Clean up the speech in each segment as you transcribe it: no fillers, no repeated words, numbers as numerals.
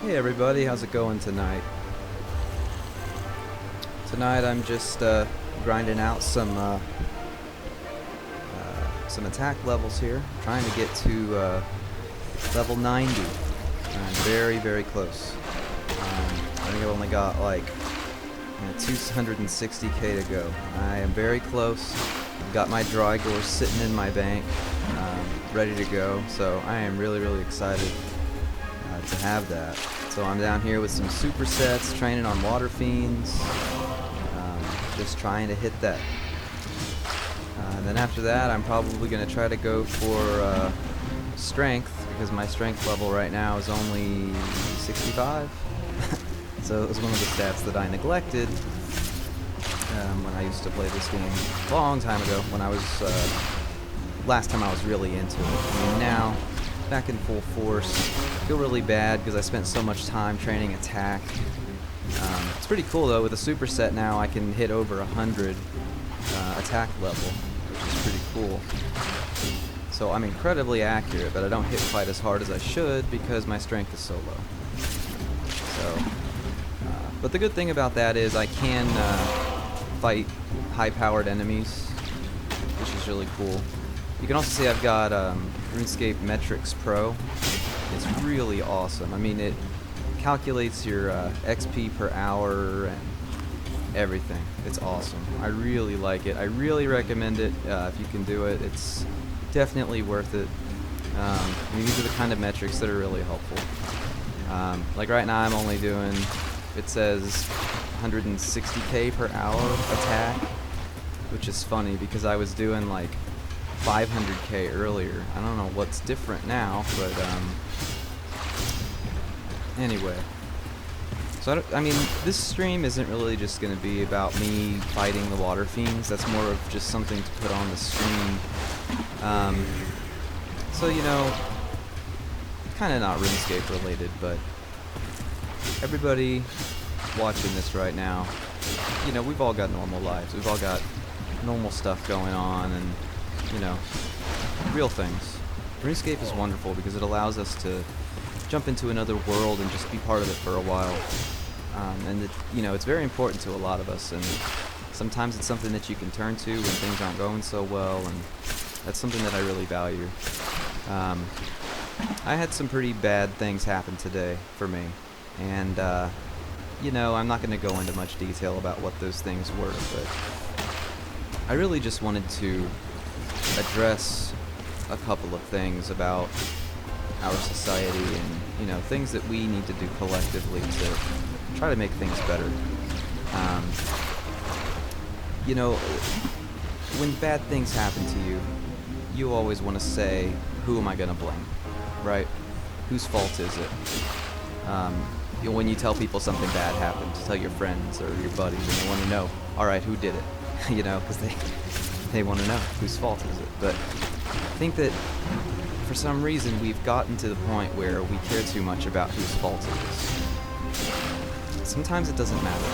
Hey everybody, how's it going tonight? Tonight I'm just grinding out some attack levels here, trying to get to level 90. I'm very, very close. I think I've only got like 260k to go. I am very close. I've got my Drygores sitting in my bank, ready to go. So I am really, really excited to have that. So I'm down here with some supersets, training on water fiends, just trying to hit that. And then after that, I'm probably going to try to go for strength, because my strength level right now is only 65. So it was one of the stats that I neglected when I used to play this game a long time ago, when I was, last time I was really into it. I mean, now, back in full force, I feel really bad because I spent so much time training attack. It's pretty cool though, with a superset now I can hit over 100 attack level, which is pretty cool. So I'm incredibly accurate, but I don't hit quite as hard as I should because my strength is so low. So, but the good thing about that is I can fight high-powered enemies, which is really cool. You can also see I've got RuneScape Metrics Pro. It's really awesome. I mean, it calculates your XP per hour and everything. It's awesome. I really like it. I really recommend it if you can do it. It's definitely worth it. I mean, these are the kind of metrics that are really helpful. Like right now I'm only doing, it says 160k per hour attack, which is funny because I was doing like 500k earlier. I don't know what's different now, but anyway. So I mean, this stream isn't really just going to be about me fighting the water fiends. That's more of just something to put on the stream. So you know, kind of not RuneScape related, but everybody watching this right now, you know, we've all got normal lives. We've all got normal stuff going on, and you know, real things. RuneScape is wonderful because it allows us to jump into another world and just be part of it for a while. And you know, it's very important to a lot of us, and sometimes it's something that you can turn to when things aren't going so well, and that's something that I really value. I had some pretty bad things happen today for me, and you know, I'm not going to go into much detail about what those things were, but I really just wanted to address a couple of things about our society and, you know, things that we need to do collectively to try to make things better. You know, when bad things happen to you, you always want to say, who am I going to blame, right? Whose fault is it? You know, when you tell people something bad happened, tell your friends or your buddies, and they want to know, alright, who did it? You know, because they want to know whose fault is it. But I think that for some reason we've gotten to the point where we care too much about whose fault it is. Sometimes it doesn't matter.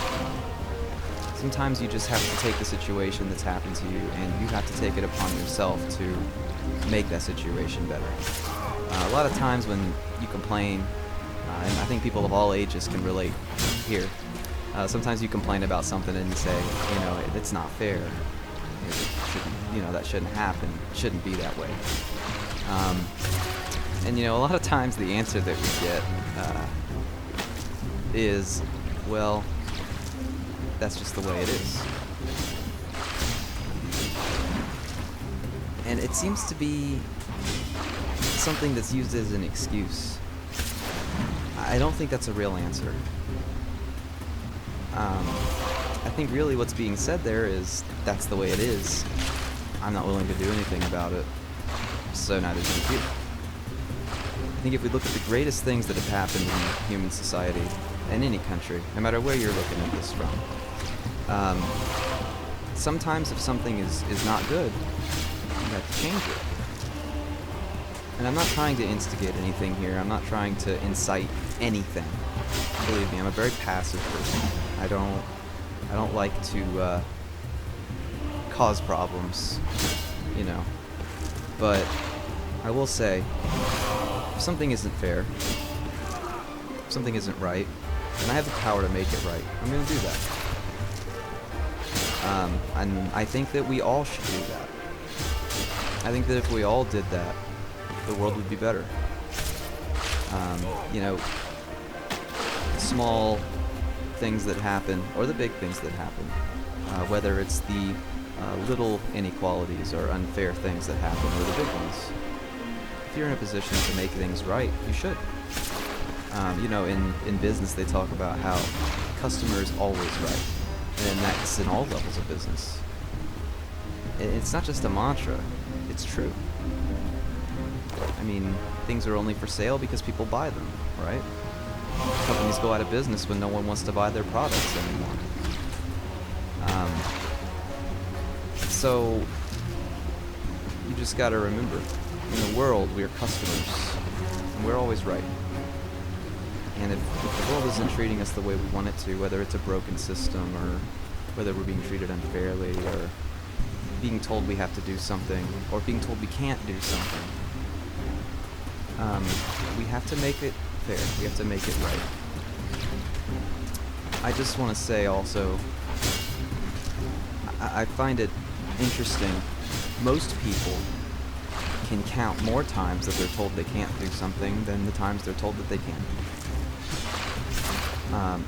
Sometimes you just have to take the situation that's happened to you and you have to take it upon yourself to make that situation better. A lot of times when you complain, and I think people of all ages can relate here, sometimes you complain about something and you say, you know, it's not fair. You know, that shouldn't happen. It shouldn't be that way. And you know, a lot of times the answer that we get is, well, that's just the way it is. And it seems to be something that's used as an excuse. I don't think that's a real answer. I think really what's being said there is, that's the way it is. I'm not willing to do anything about it, so neither should you. I think if we look at the greatest things that have happened in human society, in any country, no matter where you're looking at this from, sometimes if something is not good, you have to change it. And I'm not trying to instigate anything here. I'm not trying to incite anything. Believe me, I'm a very passive person. I don't like to cause problems, you know. But I will say, if something isn't fair, something isn't right, and I have the power to make it right, I'm going to do that. And I think that we all should do that. I think that if we all did that, the world would be better. You know, small things that happen, or the big things that happen, whether it's the little inequalities or unfair things that happen, or the big ones. If you're in a position to make things right, you should. You know, in business they talk about how customer is always right, and that's in all levels of business. It's not just a mantra, it's true. I mean, things are only for sale because people buy them, right? Companies go out of business when no one wants to buy their products anymore. So, you just gotta remember, in the world, we are customers, and we're always right. And if the world isn't treating us the way we want it to, whether it's a broken system, or whether we're being treated unfairly, or being told we have to do something, or being told we can't do something, we have to make it fair. We have to make it right. I just want to say also, I find it interesting. Most people can count more times that they're told they can't do something than the times they're told that they can.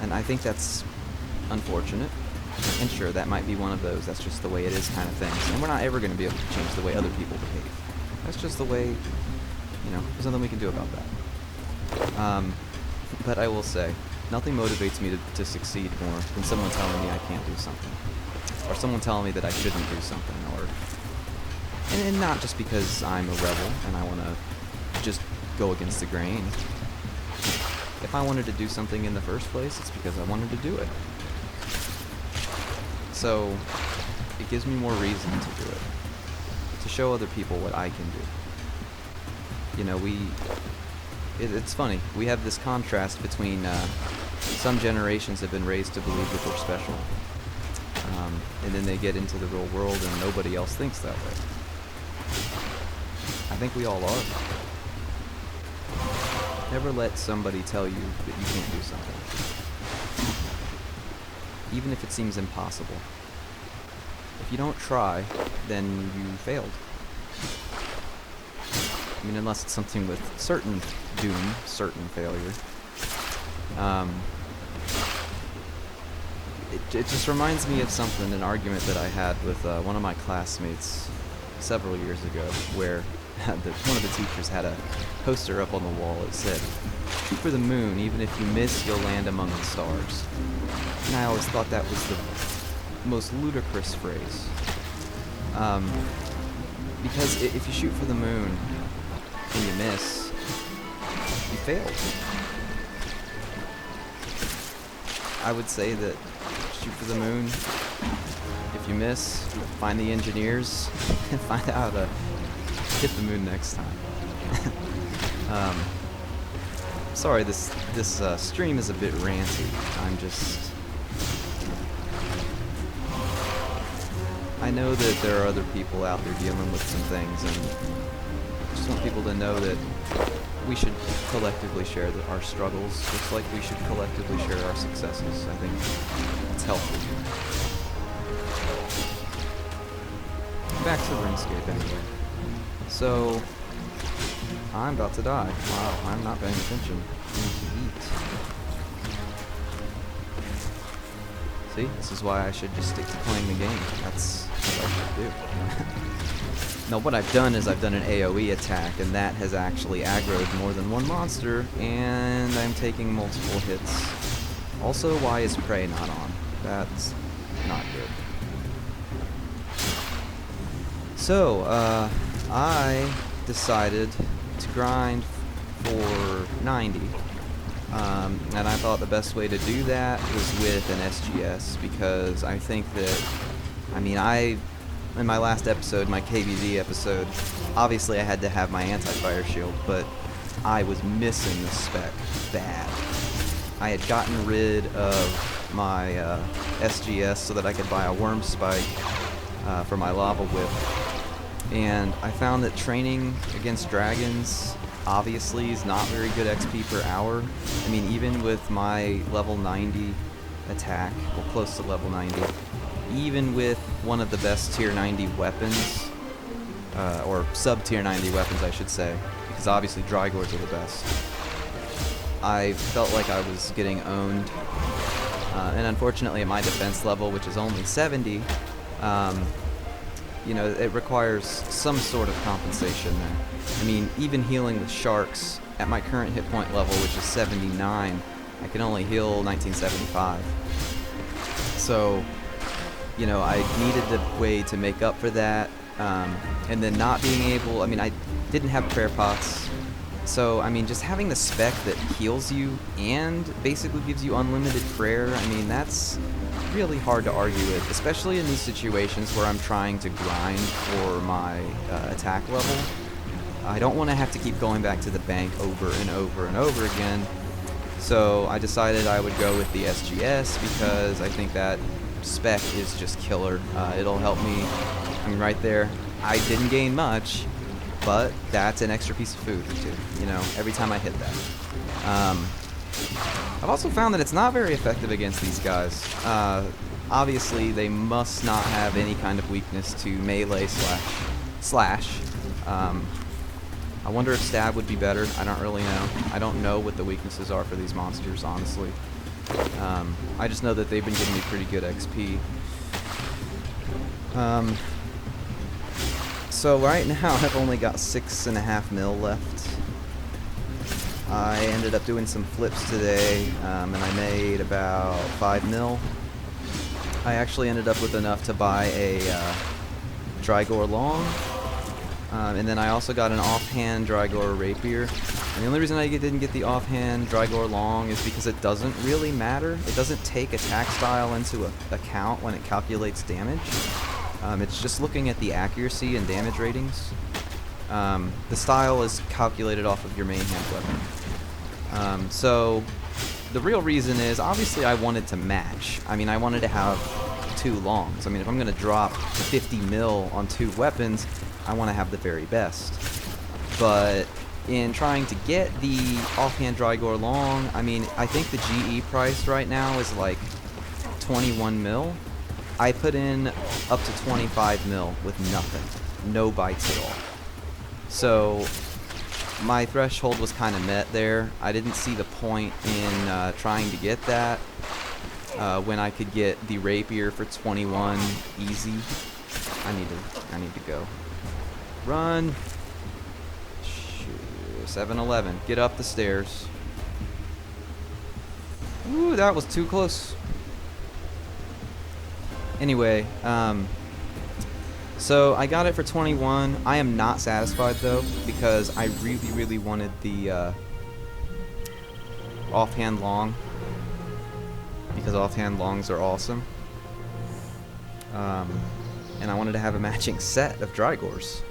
And I think that's unfortunate. And sure, that might be one of those, that's just the way it is kind of things. And we're not ever going to be able to change the way other people behave. That's just the way, you know, there's nothing we can do about that. But I will say, nothing motivates me to succeed more than someone telling me I can't do something. Or someone telling me that I shouldn't do something. And not just because I'm a rebel and I want to just go against the grain. If I wanted to do something in the first place, it's because I wanted to do it. So, it gives me more reason to do it. To show other people what I can do. You know, it's funny. We have this contrast between some generations have been raised to believe that they're special. And then they get into the real world and nobody else thinks that way. I think we all are. Never let somebody tell you that you can't do something. Even if it seems impossible. If you don't try, then you failed. I mean, unless it's something with certain doom, certain failure. It just reminds me of something, an argument that I had with one of my classmates several years ago, where one of the teachers had a poster up on the wall that said, "Shoot for the moon, even if you miss, you'll land among the stars." And I always thought that was the most ludicrous phrase. Because if you shoot for the moon and you miss, you failed. I would say that shoot for the moon. If you miss, find the engineers and find out how to hit the moon next time. Sorry, this stream is a bit ranty. I know that there are other people out there dealing with some things, and I just want people to know that we should collectively share our struggles, just like we should collectively share our successes. I think it's healthy. Back to RuneScape anyway. So, I'm about to die. Wow, I'm not paying attention. I need to eat. See, this is why I should just stick to playing the game. That's what I should do. Now what I've done is I've done an AoE attack, and that has actually aggroed more than one monster, and I'm taking multiple hits. Also, why is Prey not on? That's not good. So, I decided to grind for 90. And I thought the best way to do that was with an SGS, because I think that, in my last episode, my KBD episode, obviously I had to have my anti-fire shield, but I was missing the spec bad. I had gotten rid of my SGS so that I could buy a worm spike for my lava whip, and I found that training against dragons obviously is not very good XP per hour. I mean, even with my level 90 attack, well, close to level 90, even with one of the best tier 90 weapons, or sub-tier 90 weapons, I should say, because obviously Drygores are the best, I felt like I was getting owned. And unfortunately, at my defense level, which is only 70, you know, it requires some sort of compensation there. I mean, even healing with sharks at my current hit point level, which is 79, I can only heal 1975. So, you know, I needed a way to make up for that. And then not being able, I mean, I didn't have prayer pots. So, I mean, just having the spec that heals you and basically gives you unlimited prayer, I mean, that's really hard to argue with, especially in these situations where I'm trying to grind for my attack level. I don't want to have to keep going back to the bank over and over and over again. So I decided I would go with the SGS because I think that spec is just killer. It'll help me. I mean, right there, I didn't gain much, but that's an extra piece of food, too, you know, every time I hit that. I've also found that it's not very effective against these guys. Obviously, they must not have any kind of weakness to melee slash. I wonder if stab would be better. I don't really know. I don't know what the weaknesses are for these monsters, honestly. I just know that they've been giving me pretty good XP. So right now I've only got 6.5 mil left. I ended up doing some flips today, and I made about 5 mil. I actually ended up with enough to buy a Drygore long, and then I also got an offhand Drygore rapier. And the only reason I didn't get the offhand Drygore long is because it doesn't really matter. It doesn't take attack style into account when it calculates damage. It's just looking at the accuracy and damage ratings. The style is calculated off of your main hand weapon. So the real reason is, obviously I wanted to match. I mean, I wanted to have 2 longs. I mean, if I'm going to drop 50 mil on 2 weapons, I want to have the very best. But in trying to get the offhand Drygore long, I mean, I think the GE price right now is like 21 mil. I put in up to 25 mil with nothing. No bites at all. So my threshold was kind of met there. I didn't see the point in trying to get that when I could get the rapier for 21 easy. I need to go. Run. 7-Eleven. Get up the stairs. Ooh, that was too close. Anyway, so I got it for 21. I am not satisfied though, because I really wanted the offhand long, because offhand longs are awesome. And I wanted to have a matching set of Drygores.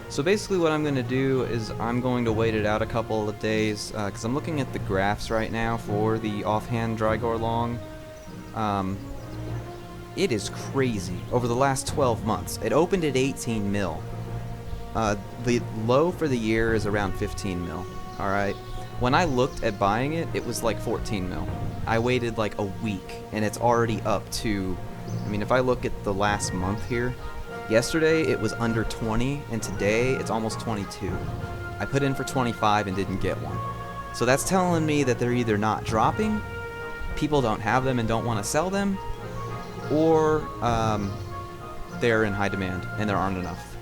So basically what I'm going to do is I'm going to wait it out a couple of days, because I'm looking at the graphs right now for the offhand Drygore long. It is crazy. Over the last 12 months, it opened at 18 mil. The low for the year is around 15 mil. Alright? When I looked at buying it, it was like 14 mil. I waited like a week, and it's already up to, I mean, if I look at the last month here, yesterday it was under 20, and today it's almost 22. I put in for 25 and didn't get one. So that's telling me that they're either not dropping, people don't have them and don't want to sell them, or they're in high demand and there aren't enough.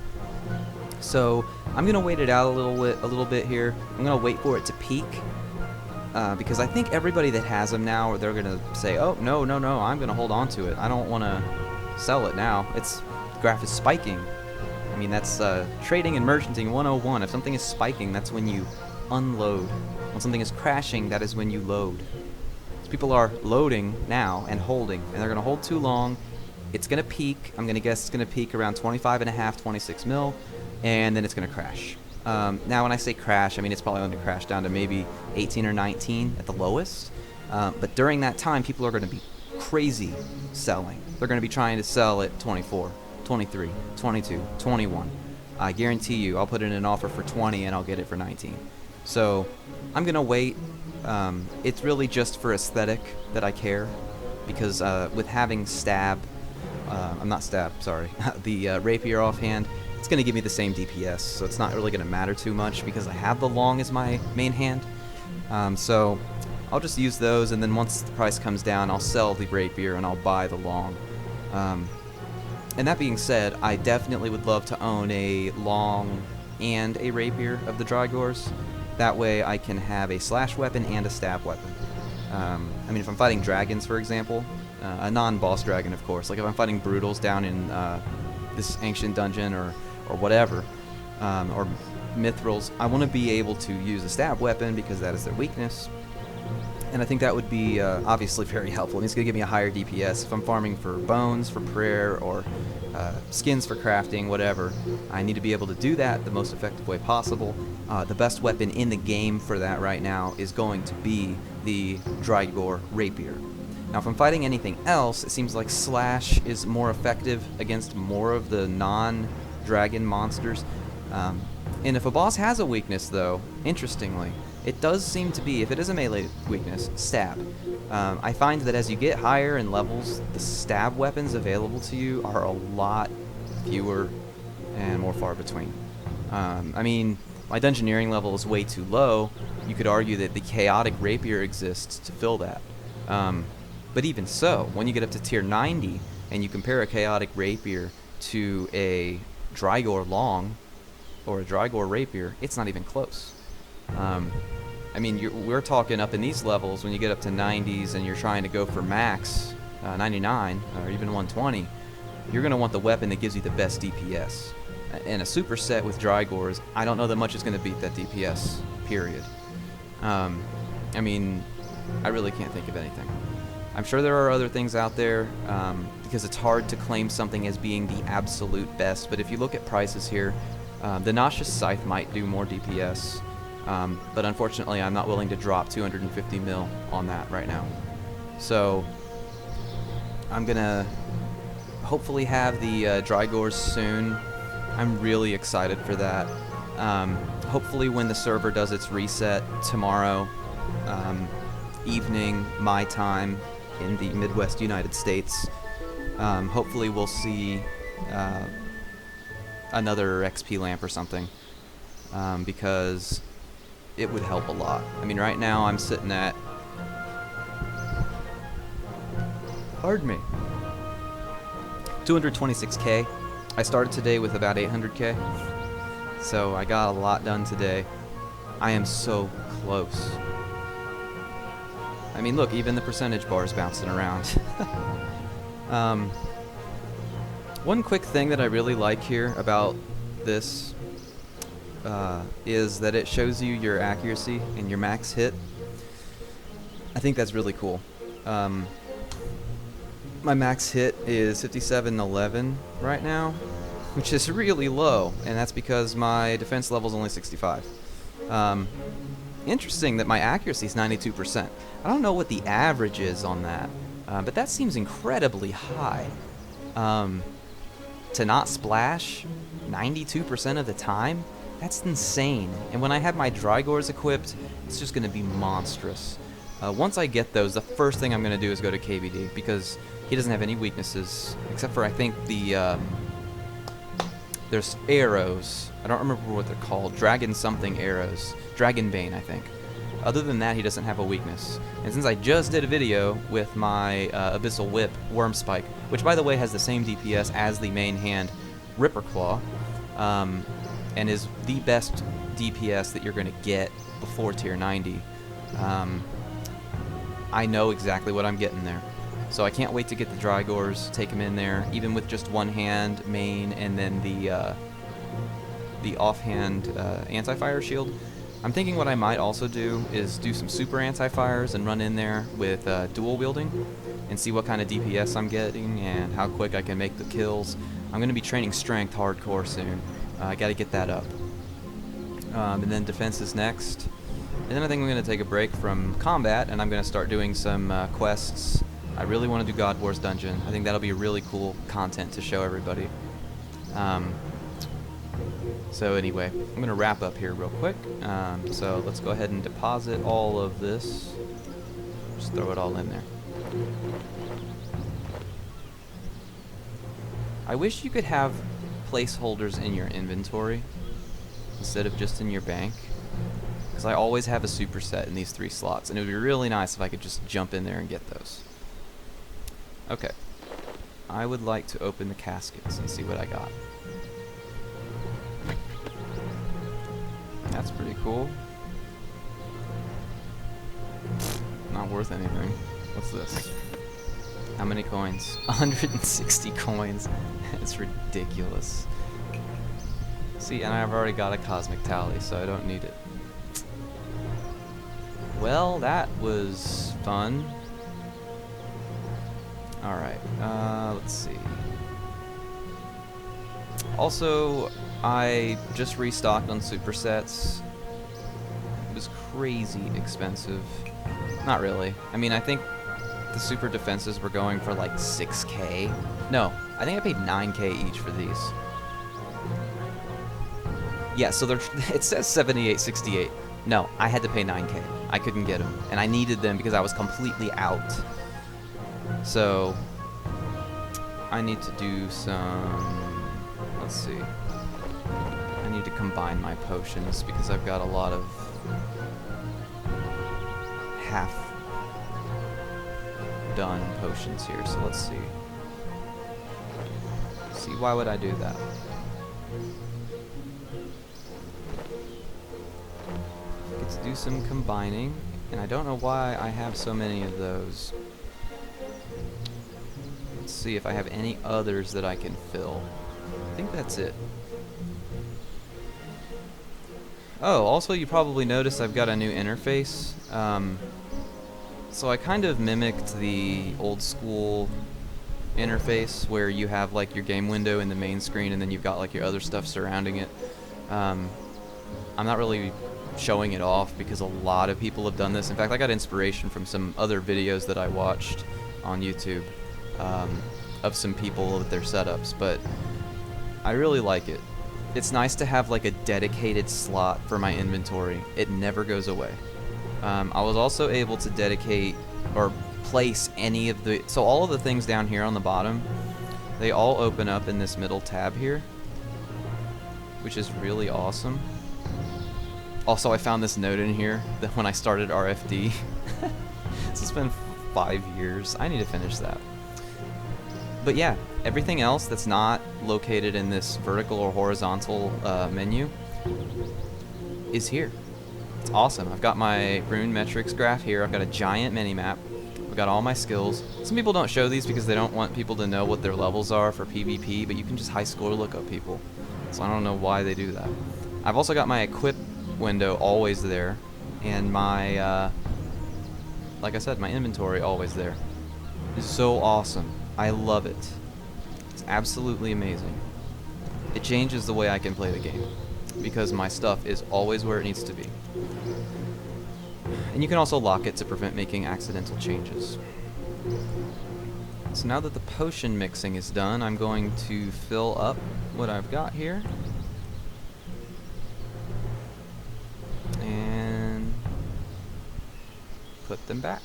So I'm gonna wait it out a little bit here. I'm gonna wait for it to peak, because I think everybody that has them now, they're gonna say, "Oh no, I'm gonna hold on to it. I don't want to sell it now. The graph is spiking." I mean, that's trading and merchanting 101. If something is spiking, that's when you unload. When something is crashing, that is when you load. People are loading now and holding, and they're going to hold too long. It's going to peak. I'm going to guess it's going to peak around 25.5, 26 mil, and then it's going to crash. Now, when I say crash, I mean it's probably going to crash down to maybe 18 or 19 at the lowest. But during that time, people are going to be crazy selling. They're going to be trying to sell at 24, 23, 22, 21. I guarantee you I'll put in an offer for 20 and I'll get it for 19. So I'm gonna wait. It's really just for aesthetic that I care, because with having stab, I'm not stab, sorry, the rapier offhand, it's gonna give me the same DPS, so it's not really gonna matter too much because I have the long as my main hand. So I'll just use those, and then once the price comes down, I'll sell the rapier and I'll buy the long. And that being said, I definitely would love to own a long and a rapier of the Drygores. That way I can have a slash weapon and a stab weapon. I mean, if I'm fighting dragons, for example, a non-boss dragon, of course, like if I'm fighting brutals down in this ancient dungeon or whatever, or mithrils, I want to be able to use a stab weapon because that is their weakness. And I think that would be obviously very helpful. And it's going to give me a higher DPS. If I'm farming for bones, for prayer, or skins for crafting, whatever, I need to be able to do that the most effective way possible. The best weapon in the game for that right now is going to be the Drygore Rapier. Now, if I'm fighting anything else, it seems like Slash is more effective against more of the non-dragon monsters. And if a boss has a weakness, though, interestingly, it does seem to be, if it is a melee weakness, stab. I find that as you get higher in levels, the stab weapons available to you are a lot fewer and more far between. I mean, my dungeoneering level is way too low. You could argue that the chaotic rapier exists to fill that. But even so, when you get up to tier 90 and you compare a chaotic rapier to a Drygore long or a Drygore rapier, it's not even close. I mean, we're talking up in these levels when you get up to 90s and you're trying to go for max 99 or even 120, you're going to want the weapon that gives you the best DPS. In a superset with Drygores, I don't know that much is going to beat that DPS, period. I mean, I really can't think of anything. I'm sure there are other things out there, because it's hard to claim something as being the absolute best, but if you look at prices here, the Noxious Scythe might do more DPS. But unfortunately, I'm not willing to drop 250 mil on that right now. So I'm gonna hopefully have the Drygores soon. I'm really excited for that. Hopefully when the server does its reset tomorrow evening, my time in the Midwest United States, hopefully we'll see another XP lamp or something, because it would help a lot. I mean, right now I'm sitting at, pardon me, 226k. I started today with about 800k, so I got a lot done today. I am so close. I mean, look, even the percentage bar is bouncing around. One quick thing that I really like here about this is that it shows you your accuracy and your max hit. I think that's really cool. My max hit is 5711 right now, which is really low, and that's because my defense level is only 65. Interesting that my accuracy is 92%. I don't know what the average is on that, but that seems incredibly high. To not splash 92% of the time, that's insane. And when I have my Drygores equipped, it's just going to be monstrous. Once I get those, the first thing I'm going to do is go to KBD, because he doesn't have any weaknesses, except for, I think, the there's arrows. I don't remember what they're called. Dragon something arrows. Dragon Bane, I think. Other than that, he doesn't have a weakness. And since I just did a video with my Abyssal Whip, Worm Spike, which by the way has the same DPS as the main hand, Ripper Claw, and is the best DPS that you're going to get before tier 90, I know exactly what I'm getting there. So I can't wait to get the Drygores, take them in there, even with just one hand, main, and then the offhand anti-fire shield. I'm thinking what I might also do is do some super anti-fires and run in there with dual wielding and see what kind of DPS I'm getting and how quick I can make the kills. I'm going to be training strength hardcore soon. I got to get that up. And then defense is next. And then I think I'm going to take a break from combat and I'm going to start doing some quests. I really want to do God Wars Dungeon. I think that'll be really cool content to show everybody. So anyway, I'm going to wrap up here real quick. So let's go ahead and deposit all of this. Just throw it all in there. I wish you could have placeholders in your inventory instead of just in your bank, because I always have a superset in these 3 slots, and it would be really nice if I could just jump in there and get those. Okay, I would like to open the caskets and see what I got. That's pretty cool. Not worth anything. What's this? How many coins? 160 coins. It's ridiculous. See, and I've already got a cosmic tally, so I don't need it. Well, that was fun. Alright, let's see. Also, I just restocked on supersets. It was crazy expensive. Not really. I mean, I think the super defenses were going for like 6K. No, I think I paid 9K each for these. Yeah, so it says 78.68. No, I had to pay 9K. I couldn't get them, and I needed them because I was completely out. So I need to do some, let's see. I need to combine my potions because I've got a lot of half done potions here. So let's see. See, why would I do that? Let's do some combining, and I don't know why I have so many of those. Let's see if I have any others that I can fill. I think that's it. Oh, also you probably noticed I've got a new interface. So I kind of mimicked the old school interface where you have like your game window in the main screen and then you've got like your other stuff surrounding it. I'm not really showing it off because a lot of people have done this. In fact, I got inspiration from some other videos that I watched on YouTube of some people with their setups, but I really like it. It's nice to have like a dedicated slot for my inventory. It never goes away. I was also able to dedicate or place any of the, so all of the things down here on the bottom, they all open up in this middle tab here, which is really awesome. Also, I found this note in here that when I started RFD, so it's been 5 years. I need to finish that. But yeah, everything else that's not located in this vertical or horizontal menu is here. It's awesome. I've got my rune metrics graph here. I've got a giant mini-map. I've got all my skills. Some people don't show these because they don't want people to know what their levels are for PvP, but you can just high score look up people. So I don't know why they do that. I've also got my equip window always there, and my, like I said, my inventory always there. It's so awesome. I love it. It's absolutely amazing. It changes the way I can play the game because my stuff is always where it needs to be. And you can also lock it to prevent making accidental changes. So now that the potion mixing is done, I'm going to fill up what I've got here. And put them back.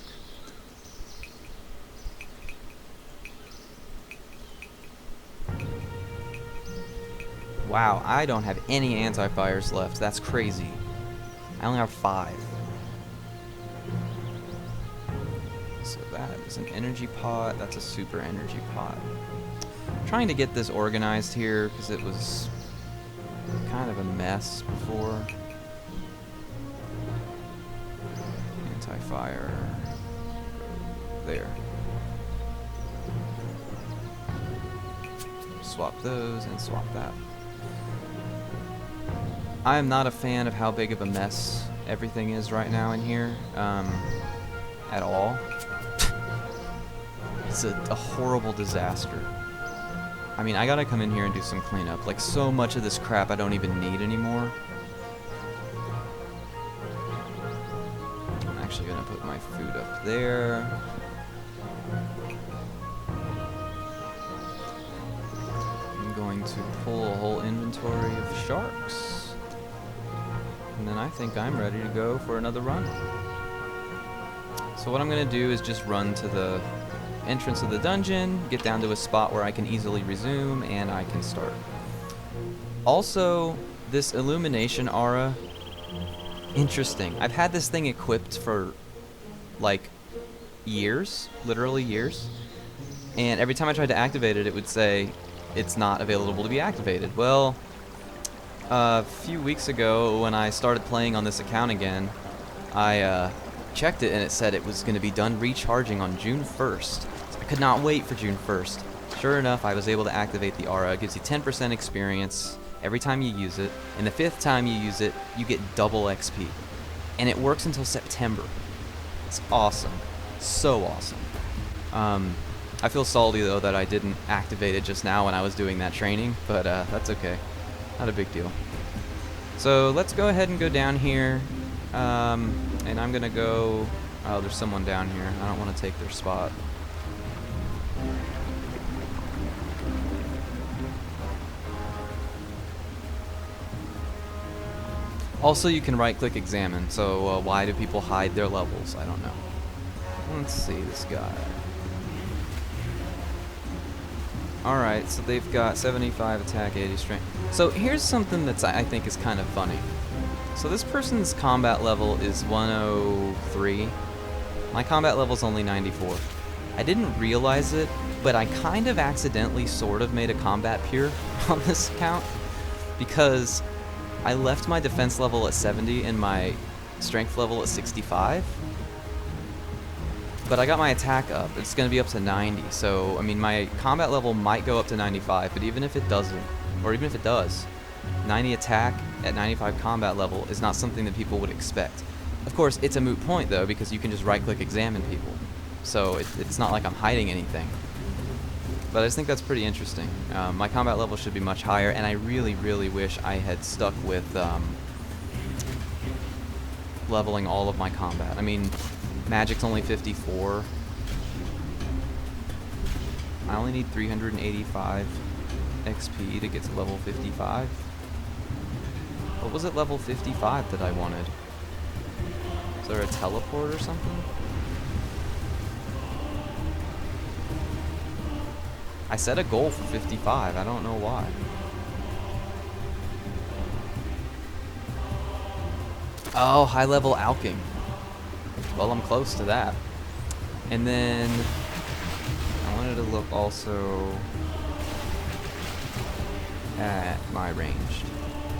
Wow, I don't have any anti-fires left. That's crazy. I only have 5. So that is an energy pot. That's a super energy pot. I'm trying to get this organized here because it was kind of a mess before. Anti-fire. There. Swap those and swap that. I am not a fan of how big of a mess everything is right now in here, at all. It's a horrible disaster. I mean, I gotta come in here and do some cleanup. Like, so much of this crap I don't even need anymore. I'm actually gonna put my food up there. going to pull a whole inventory of sharks. And then I think I'm ready to go for another run. So what I'm going to do is just run to the entrance of the dungeon, get down to a spot where I can easily resume, and I can start. Also, this illumination aura, interesting. I've had this thing equipped for like years, literally years, and every time I tried to activate it, it would say it's not available to be activated. Well, a few weeks ago when I started playing on this account again, I checked it and it said it was going to be done recharging on June 1st. So I could not wait for June 1st. Sure enough, I was able to activate the aura. It gives you 10% experience every time you use it, and the 5th time you use it, you get double XP. And it works until September. It's awesome. So awesome. I feel salty though that I didn't activate it just now when I was doing that training, but that's okay. Not a big deal. So let's go ahead and go down here, and I'm gonna go, oh, there's someone down here. I don't want to take their spot. Also, you can right-click examine, so why do people hide their levels? I don't know. Let's see this guy. Alright, so they've got 75 attack, 80 strength. So here's something that's I think is kind of funny. So this person's combat level is 103. My combat level is only 94. I didn't realize it, but I kind of accidentally sort of made a combat pure on this account because I left my defense level at 70 and my strength level at 65. But I got my attack up. It's going to be up to 90. So, I mean, my combat level might go up to 95, but even if it doesn't, or even if it does, 90 attack at 95 combat level is not something that people would expect. Of course, it's a moot point, though, because you can just right-click examine people. So it's not like I'm hiding anything. But I just think that's pretty interesting. My combat level should be much higher, and I really, really wish I had stuck with leveling all of my combat. I mean, Magic's only 54. I only need 385 XP to get to level 55. What was it level 55 that I wanted? Is there a teleport or something? I set a goal for 55. I don't know why. Oh, high level alching. Well, I'm close to that. And then I wanted to look also at my ranged.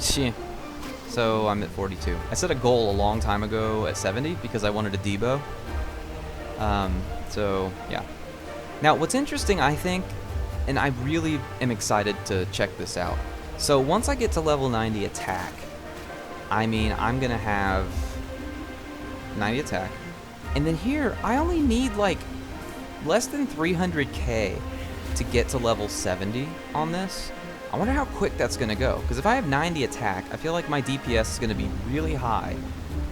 So I'm at 42. I set a goal a long time ago at 70 because I wanted a debo. So yeah. Now what's interesting, I think, and I really am excited to check this out. So once I get to level 90 attack, I mean, I'm gonna have 90 attack. And then here, I only need like less than 300k to get to level 70 on this. I wonder how quick that's gonna go. Because if I have 90 attack, I feel like my DPS is gonna be really high.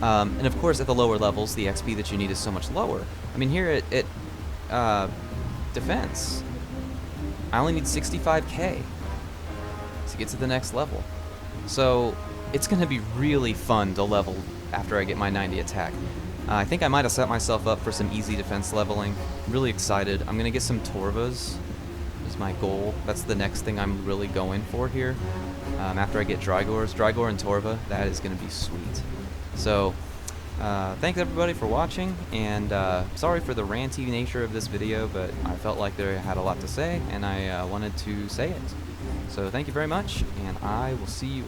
And of course, at the lower levels, the XP that you need is so much lower. I mean, here at defense, I only need 65k to get to the next level. So it's going to be really fun to level after I get my 90 attack. I think I might have set myself up for some easy defense leveling. I'm really excited. I'm going to get some Torvas is my goal. That's the next thing I'm really going for here. After I get Drygores. Drygore and Torva, that is going to be sweet. So thanks everybody for watching, and sorry for the ranty nature of this video, but I felt like they had a lot to say, and I wanted to say it. So thank you very much, and I will see you